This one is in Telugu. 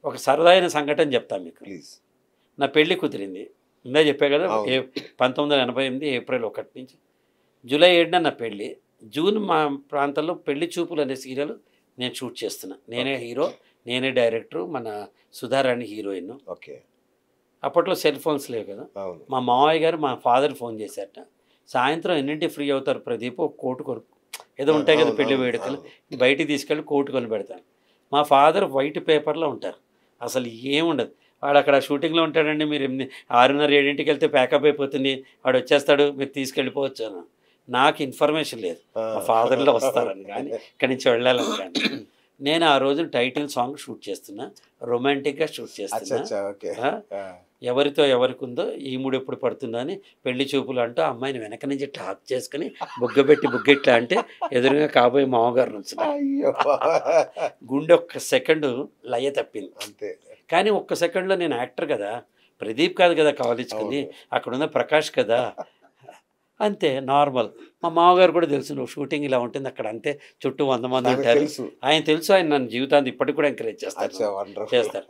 ఒక సరదాయిన సంఘటన చెప్తాను మీకు. ప్లీజ్. నా పెళ్లి కుదిరింది. ఇందాక చెప్పా కదా, అవును. 1988 ఏప్రిల్ 1 నుంచి జూలై 7న నా పెళ్లి. జూన్ మా ప్రాంతంలో పెళ్లి చూపులు అనే సీరియల్ నేను షూట్ చేస్తున్నా. నేనే ఓకే. హీరో, నేనే డైరెక్టరు, మన సుధారాణి హీరోయిన్. ఓకే. అప్పట్లో సెల్ ఫోన్స్ లేవు కదా. అవును. మా మావయ్య గారు మా ఫాదర్ ఫోన్ చేశారట. సాయంత్రం ఎన్నింటికి ఫ్రీ అవుతారు ప్రదీప్, ఒక కోటు కొను, ఏదో ఉంటాయి కదా అవును. పెళ్లి అవును. వేడుకలు, అవును. బయటికి తీసుకెళ్ళి కోటు కొని పెడతాను. మా ఫాదర్ వైట్ పేపర్లో ఉంటారు, అసలు ఏముండదు. వాడు అక్కడ షూటింగ్లో ఉంటాడండి, మీరు 6:30 7ంటికి వెళ్తే ప్యాకప్ అయిపోతుంది, వాడు వచ్చేస్తాడు, మీరు తీసుకెళ్ళిపోవచ్చు అని. నాకు ఇన్ఫర్మేషన్ లేదు మా ఫాదర్లో వస్తారని కానీ, ఇక్కడి నుంచి వెళ్ళాలని కానీ. నేను ఆ రోజు టైటిల్ సాంగ్ షూట్ చేస్తున్నా, రొమాంటిక్గా షూట్ చేస్తున్నా. అచ్చా. ఓకే. ఎవరితో ఎవరికి ఉందో ఈముడు ఎప్పుడు పడుతుందో అని పెళ్లి చూపులు అంటూ అమ్మాయిని వెనక నుంచి ఇట్లా హక్ చేసుకుని బుగ్గ ఇట్లా అంటే ఎదురుగా కాబోయే మామగారు నుంచి అయ్యో. గుండె ఒక్క సెకండ్ లయ తప్పింది. అంతే. కానీ ఒక్క సెకండ్లో నేను యాక్టర్ కదా, ప్రదీప్ కాదు కదా కావాలించుకుంది, అక్కడ ఉన్న ప్రకాష్ కదా, అంతే నార్మల్. మా మామగారు కూడా తెలుసు, నువ్వు షూటింగ్ ఇలా ఉంటుంది అక్కడ, అంతే చుట్టూ 100 మంది ఉంటారు. తెలుసు. ఆయన తెలుసు, ఆయన నన్ను జీవితాంతం ఇప్పటికి కూడా ఎంకరేజ్ చేస్తారు. అచ్చా. వండర్ఫుల్. చేస్తారు.